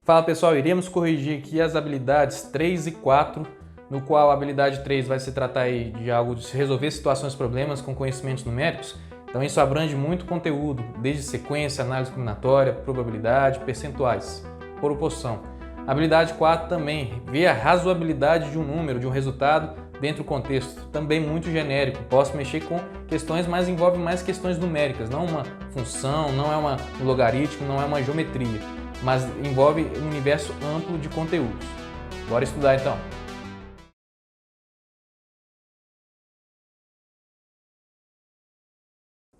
Fala pessoal, iremos corrigir aqui as habilidades 3 e 4, no qual a habilidade 3 vai se tratar aí de algo de resolver situações e problemas com conhecimentos numéricos. Então isso abrange muito conteúdo, desde sequência, análise combinatória, probabilidade, percentuais, proporção. A habilidade 4 também vê a razoabilidade de um número, de um resultado dentro do contexto, também muito genérico. Posso mexer com questões, mas envolve mais questões numéricas, não uma função, não é um logaritmo, não é uma geometria, mas envolve um universo amplo de conteúdos. Bora estudar então!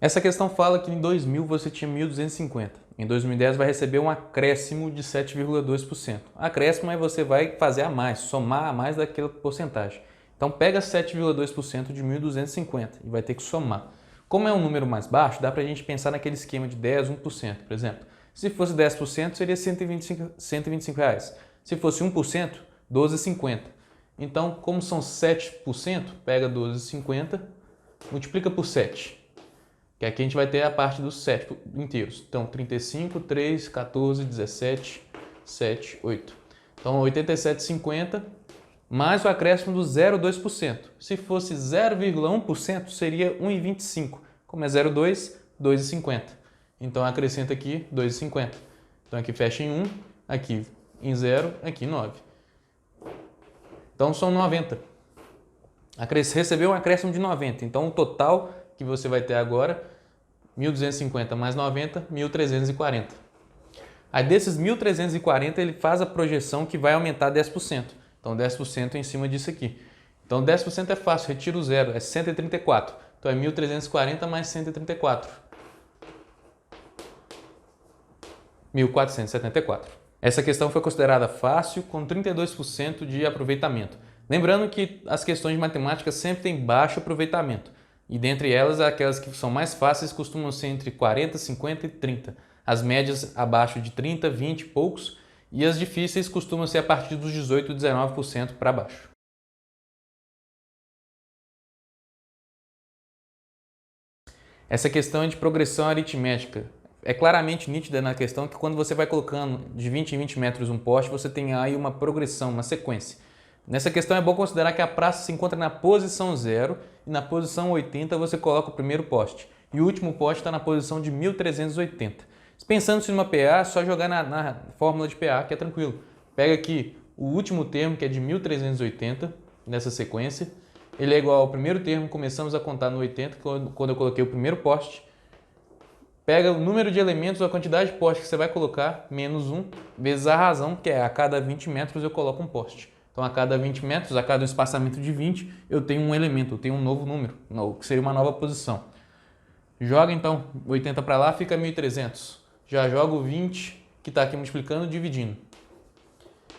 Essa questão fala que em 2000 você tinha 1.250. Em 2010 vai receber um acréscimo de 7,2%. Acréscimo é você vai fazer a mais, somar a mais daquela porcentagem. Então pega 7,2% de 1.250 e vai ter que somar. Como é um número mais baixo, dá para a gente pensar naquele esquema de 10, 1%, por exemplo. Se fosse 10%, seria R$125 reais. Se fosse 1%, R$12,50. Então, como são 7%, pega R$12,50, multiplica por 7. Que aqui a gente vai ter a parte dos 7 inteiros. Então, 35, 3, 14, 17, 7, 8. Então, 87,50 mais o acréscimo do 0,2%. Se fosse 0,1%, seria 1,25. Como é 0,2, 2,50. Então, acrescenta aqui 2,50. Então, aqui fecha em 1, aqui em 0, aqui em 9. Então, são 90. Recebeu um acréscimo de 90. Então, o total que você vai ter agora, 1.250 mais 90, 1.340. Aí desses 1.340 ele faz a projeção que vai aumentar 10%. Então 10% em cima disso aqui. Então 10% é fácil, retira o zero, é 134. Então é 1.340 mais 134. 1.474. Essa questão foi considerada fácil com 32% de aproveitamento. Lembrando que as questões de matemática sempre têm baixo aproveitamento. E dentre elas, aquelas que são mais fáceis costumam ser entre 40, 50 e 30. As médias abaixo de 30, 20 e poucos. E as difíceis costumam ser a partir dos 18, 19% para baixo. Essa questão é de progressão aritmética. É claramente nítida na questão que quando você vai colocando de 20 em 20 metros um poste, você tem aí uma progressão, uma sequência. Nessa questão é bom considerar que a praça se encontra na posição 0 e na posição 80 você coloca o primeiro poste. E o último poste está na posição de 1380. Pensando-se numa PA, é só jogar na fórmula de PA, que é tranquilo. Pega aqui o último termo, que é de 1380, nessa sequência. Ele é igual ao primeiro termo, começamos a contar no 80, quando eu coloquei o primeiro poste. Pega o número de elementos ou a quantidade de postes que você vai colocar, menos 1, vezes a razão, que é a cada 20 metros eu coloco um poste. Então, a cada 20 metros, a cada espaçamento de 20, eu tenho um elemento, eu tenho um novo número, que seria uma nova posição. Joga, então, 80 para lá, fica 1.300. Já joga o 20, que está aqui multiplicando, dividindo.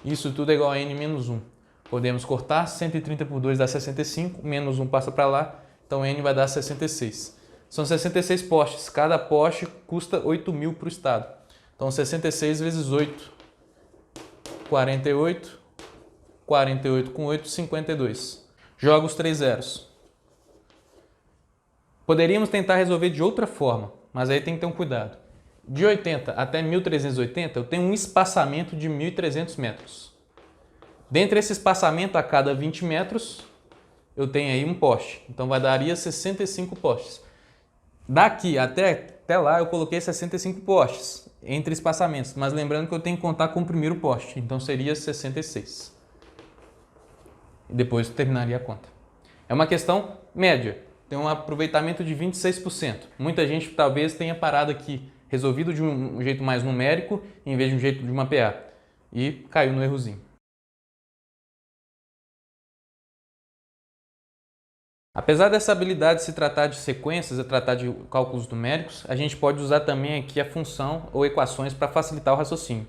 Isso tudo é igual a n menos 1. Podemos cortar, 130 por 2 dá 65, menos 1 passa para lá, então n vai dar 66. São 66 postes, cada poste custa 8.000 para o Estado. Então, 66 vezes 8, 48, 48 com 8, 52. Joga os 3 zeros. Poderíamos tentar resolver de outra forma, mas aí tem que ter um cuidado. De 80 até 1380, eu tenho um espaçamento de 1.300 metros. Dentre esse espaçamento, a cada 20 metros, eu tenho aí um poste. Então, daria 65 postes. Daqui até lá, eu coloquei 65 postes entre espaçamentos. Mas lembrando que eu tenho que contar com o primeiro poste. Então, seria 66. E depois eu terminaria a conta. É uma questão média. Tem um aproveitamento de 26%. Muita gente talvez tenha parado aqui, resolvido de um jeito mais numérico, em vez de um jeito de uma PA. E caiu no errozinho. Apesar dessa habilidade se tratar de sequências, se tratar de cálculos numéricos, a gente pode usar também aqui a função ou equações para facilitar o raciocínio.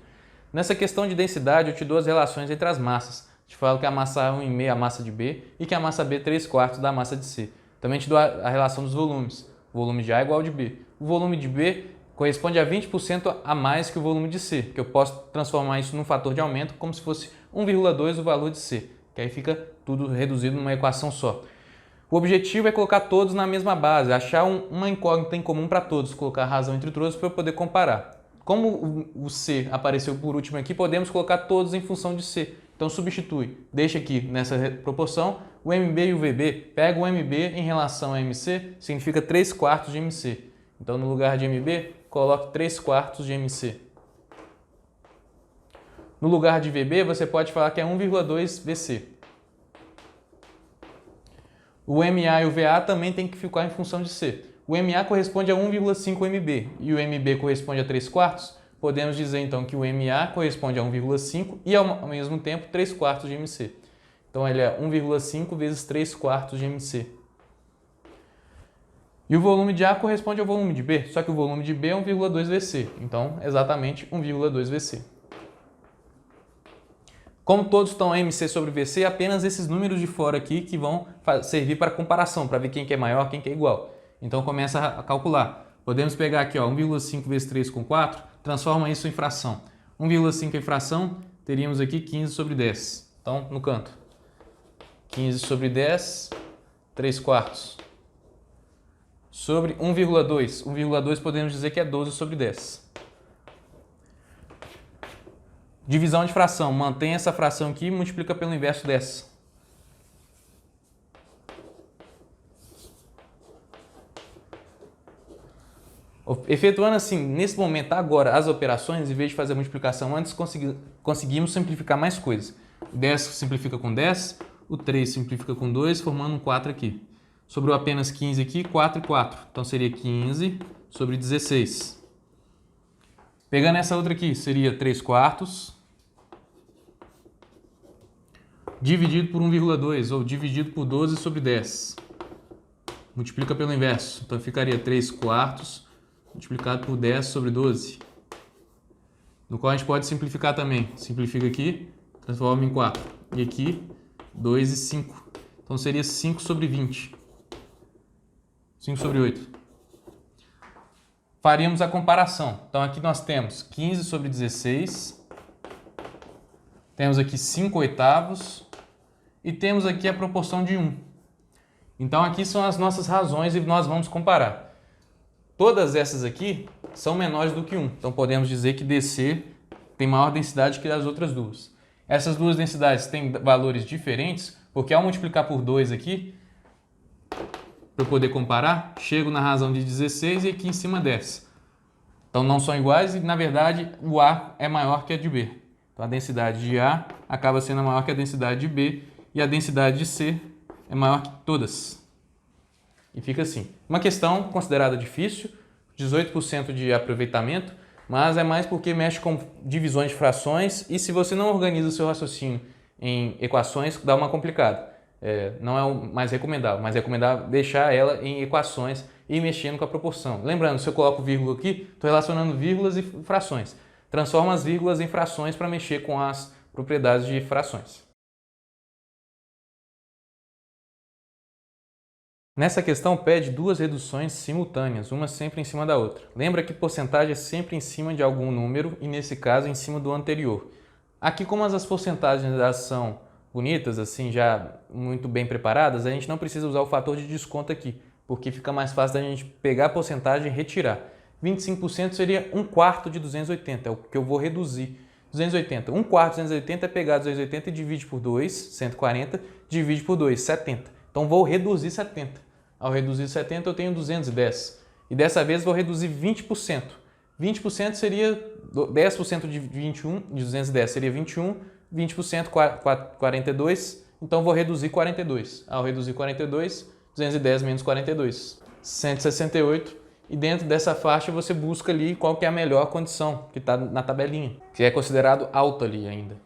Nessa questão de densidade, eu te dou as relações entre as massas. Te falo que a massa A é 1,5 a massa de B e que a massa B é 3/4 da massa de C. Também te dou a relação dos volumes. O volume de A é igual ao de B. O volume de B corresponde a 20% a mais que o volume de C, que eu posso transformar isso num fator de aumento como se fosse 1,2 o valor de C, que aí fica tudo reduzido numa equação só. O objetivo é colocar todos na mesma base, achar uma incógnita em comum para todos, colocar a razão entre todos para eu poder comparar. Como o C apareceu por último aqui, podemos colocar todos em função de C. Então substitui, deixa aqui nessa proporção o MB e o VB. Pega o MB em relação a MC, significa 3/4 de MC. Então no lugar de MB, coloque 3/4 de MC. No lugar de VB, você pode falar que é 1,2 VC. O MA e o VA também tem que ficar em função de C. O MA corresponde a 1,5 MB e o MB corresponde a 3/4. Podemos dizer então que o MA corresponde a 1,5 e ao mesmo tempo 3/4 de MC. Então ele é 1,5 vezes 3/4 de MC. E o volume de A corresponde ao volume de B, só que o volume de B é 1,2 VC. Então exatamente 1,2 VC. Como todos estão MC sobre VC, apenas esses números de fora aqui que vão servir para comparação, para ver quem que é maior, quem que é igual. Então começa a calcular. Podemos pegar aqui, 1,5 vezes 3 com 4, transforma isso em fração. 1,5 em fração, teríamos aqui 15 sobre 10. Então, no canto. 15 sobre 10, 3/4. Sobre 1,2. 1,2 podemos dizer que é 12 sobre 10. Divisão de fração. Mantém essa fração aqui e multiplica pelo inverso dessa. Efetuando assim, nesse momento agora, as operações, em vez de fazer a multiplicação antes, conseguimos simplificar mais coisas. O 10 simplifica com 10, o 3 simplifica com 2, formando um 4 aqui. Sobrou apenas 15 aqui, 4 e 4. Então seria 15 sobre 16. Pegando essa outra aqui, seria 3/4 dividido por 1,2 ou dividido por 12 sobre 10. Multiplica pelo inverso. Então ficaria 3/4 multiplicado por 10 sobre 12. No qual a gente pode simplificar também. Simplifica aqui, transforma em 4. E aqui, 2 e 5. Então seria 5 sobre 20. 5 sobre 8. Faríamos a comparação. Então aqui nós temos 15 sobre 16. Temos aqui 5 oitavos. E temos aqui a proporção de 1. Então aqui são as nossas razões e nós vamos comparar. Todas essas aqui são menores do que 1. Então podemos dizer que DC tem maior densidade que as outras duas. Essas duas densidades têm valores diferentes, porque ao multiplicar por 2 aqui, para eu poder comparar, chego na razão de 16 e aqui em cima 10. Então não são iguais e, na verdade, o A é maior que a de B. Então a densidade de A acaba sendo maior que a densidade de B e a densidade de C é maior que todas. E fica assim. Uma questão considerada difícil, 18% de aproveitamento, mas é mais porque mexe com divisões de frações e se você não organiza o seu raciocínio em equações, dá uma complicada. Não é o mais recomendável, mas é recomendável deixar ela em equações e ir mexendo com a proporção. Lembrando, se eu coloco vírgula aqui, estou relacionando vírgulas e frações. Transforma as vírgulas em frações para mexer com as propriedades de frações. Nessa questão pede duas reduções simultâneas, uma sempre em cima da outra. Lembra que porcentagem é sempre em cima de algum número e nesse caso em cima do anterior. Aqui, como as porcentagens são bonitas, assim já muito bem preparadas, a gente não precisa usar o fator de desconto aqui, porque fica mais fácil da gente pegar a porcentagem e retirar. 25% seria 1/4 de 280, é o que eu vou reduzir. 280. 1/4 de 280 é pegar 280 e divide por 2, 140, divide por 2, 70. Então vou reduzir 70. Ao reduzir 70 eu tenho 210. E dessa vez vou reduzir 20%. 20% seria 10% de 21, de 210 seria 21, 20% 42, então vou reduzir 42. Ao reduzir 42, 210 menos 42, 168. E dentro dessa faixa você busca ali qual que é a melhor condição, que está na tabelinha, que é considerado alto ali ainda.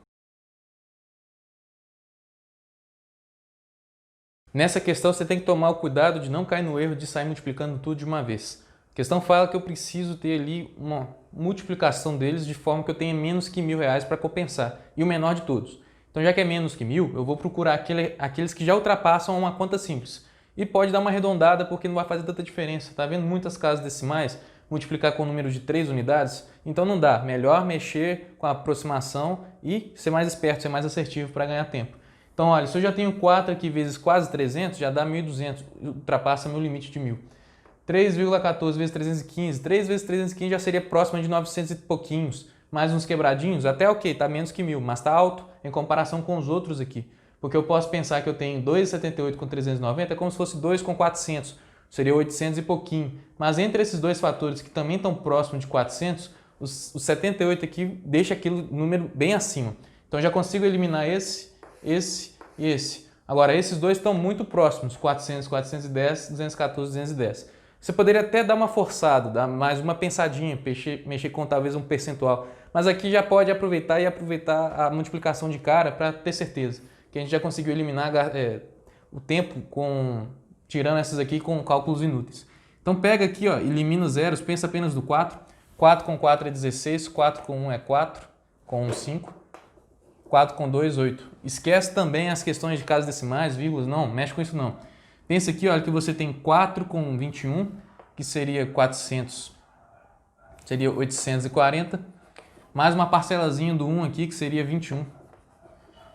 Nessa questão você tem que tomar o cuidado de não cair no erro de sair multiplicando tudo de uma vez. A questão fala que eu preciso ter ali uma multiplicação deles de forma que eu tenha menos que R$1.000 para compensar, e o menor de todos. Então já que é menos que 1.000, eu vou procurar aqueles que já ultrapassam uma conta simples. E pode dar uma arredondada porque não vai fazer tanta diferença. Tá vendo muitas casas decimais? Multiplicar com o número de 3 unidades? Então não dá. Melhor mexer com a aproximação e ser mais esperto, ser mais assertivo para ganhar tempo. Então, olha, se eu já tenho 4 aqui vezes quase 300, já dá 1.200, ultrapassa meu limite de 1.000. 3,14 vezes 315. 3 vezes 315 já seria próximo de 900 e pouquinhos. Mais uns quebradinhos, até ok, tá menos que 1000, mas tá alto em comparação com os outros aqui. Porque eu posso pensar que eu tenho 2,78 com 390, é como se fosse 2 com 400. Seria 800 e pouquinho. Mas entre esses dois fatores que também estão próximos de 400, os 78 aqui deixa aquele número bem acima. Então eu já consigo eliminar esse e esse. Agora esses dois estão muito próximos, 400, 410, 214, 210. Você poderia até dar uma forçada, dar mais uma pensadinha, mexer com talvez um percentual. Mas aqui já pode aproveitar a multiplicação de cara para ter certeza que a gente já conseguiu eliminar o tempo tirando essas aqui com cálculos inúteis. Então pega aqui, ó, elimina os zeros, pensa apenas do 4. 4 com 4 é 16, 4 com 1 é 4, com 1 5, 4 com 2 8. Esquece também as questões de casas decimais, vírgulas, não, mexe com isso não. Pensa aqui, olha, que você tem 4 com 21, que seria 400, seria 840, mais uma parcelazinha do 1 aqui, que seria 21.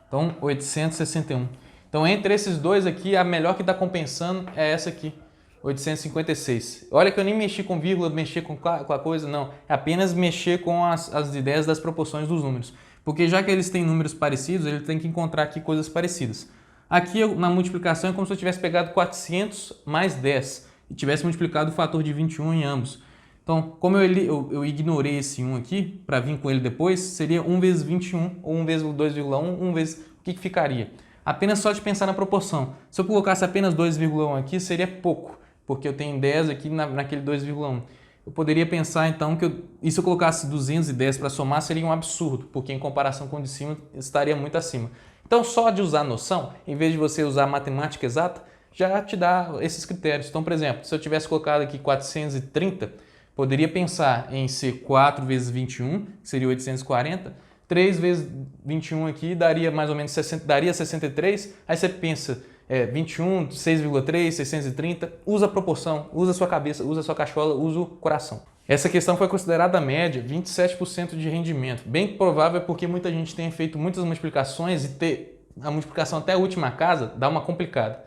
Então, 861. Então, entre esses dois aqui, a melhor que está compensando é essa aqui, 856. Olha que eu nem mexi com vírgula, mexi com a coisa, não. É apenas mexer com as ideias das proporções dos números. Porque já que eles têm números parecidos, ele tem que encontrar aqui coisas parecidas. Aqui na multiplicação é como se eu tivesse pegado 400 mais 10 e tivesse multiplicado o fator de 21 em ambos. Então, como eu ignorei esse 1 aqui, para vir com ele depois, seria 1 vezes 21, ou 1 vezes 2,1, 1 vezes... O que ficaria? Apenas só de pensar na proporção. Se eu colocasse apenas 2,1 aqui, seria pouco, porque eu tenho 10 aqui naquele 2,1. Eu poderia pensar então que e se eu colocasse 210 para somar, seria um absurdo, porque em comparação com o de cima, estaria muito acima. Então, só de usar noção, em vez de você usar matemática exata, já te dá esses critérios. Então, por exemplo, se eu tivesse colocado aqui 430, poderia pensar em ser 4 vezes 21, que seria 840, 3 vezes 21 aqui daria mais ou menos 63, aí você pensa 21, 6,3, 630, usa a proporção, usa a sua cabeça, usa a sua cachola, usa o coração. Essa questão foi considerada média, 27% de rendimento. Bem provável porque muita gente tem feito muitas multiplicações e ter a multiplicação até a última casa dá uma complicada.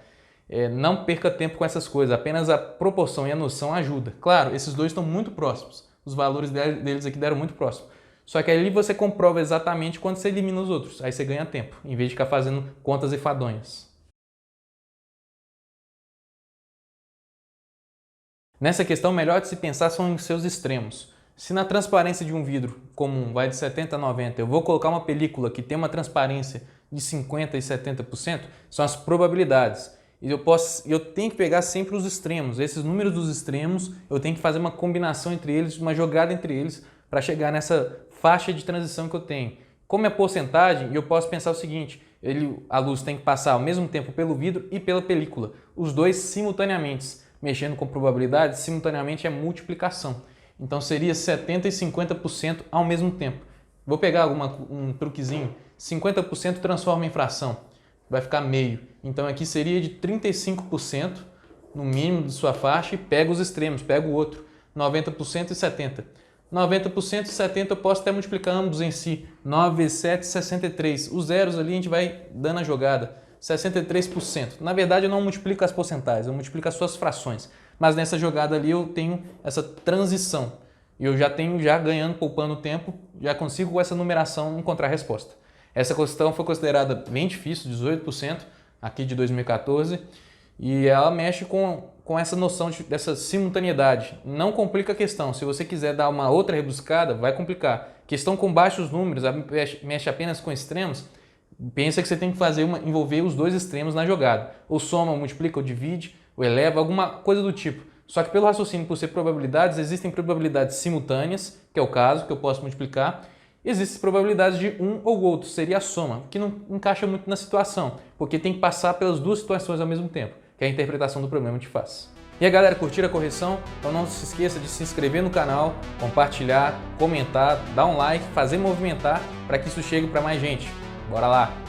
Não perca tempo com essas coisas, apenas a proporção e a noção ajuda. Claro, esses dois estão muito próximos, os valores deles aqui deram muito próximos. Só que ali você comprova exatamente quando você elimina os outros, aí você ganha tempo, em vez de ficar fazendo contas enfadonhas. Nessa questão, melhor de se pensar são em seus extremos. Se na transparência de um vidro comum vai de 70% a 90%, eu vou colocar uma película que tem uma transparência de 50% e 70%, são as probabilidades. E eu tenho que pegar sempre os extremos. Esses números dos extremos, eu tenho que fazer uma combinação entre eles, uma jogada entre eles, para chegar nessa faixa de transição que eu tenho. Como é porcentagem, eu posso pensar o seguinte, a luz tem que passar ao mesmo tempo pelo vidro e pela película, os dois simultaneamente. Mexendo com probabilidade, simultaneamente é multiplicação. Então seria 70% e 50% ao mesmo tempo. Vou pegar um truquezinho, 50% transforma em fração, vai ficar meio. Então aqui seria de 35% no mínimo de sua faixa e pega os extremos, pega o outro, 90% e 70%. 90% e 70% eu posso até multiplicar ambos em si, 9 vezes 7, 63. Os zeros ali a gente vai dando a jogada. 63%. Na verdade, eu não multiplico as porcentagens, eu multiplico as suas frações. Mas nessa jogada ali eu tenho essa transição. E eu já tenho, ganhando, poupando tempo, já consigo com essa numeração encontrar a resposta. Essa questão foi considerada bem difícil, 18%, aqui de 2014. E ela mexe com essa noção dessa simultaneidade. Não complica a questão. Se você quiser dar uma outra rebuscada, vai complicar. Questão com baixos números, mexe apenas com extremos. Pensa que você tem que envolver os dois extremos na jogada. Ou soma, ou multiplica, ou divide, ou eleva, alguma coisa do tipo. Só que pelo raciocínio, por ser probabilidades, existem probabilidades simultâneas, que é o caso, que eu posso multiplicar. Existem probabilidades de um ou outro, seria a soma, que não encaixa muito na situação, porque tem que passar pelas duas situações ao mesmo tempo, que a interpretação do problema te faz. E aí galera, curtiram a correção? Então não se esqueça de se inscrever no canal, compartilhar, comentar, dar um like, fazer movimentar para que isso chegue para mais gente. Bora lá!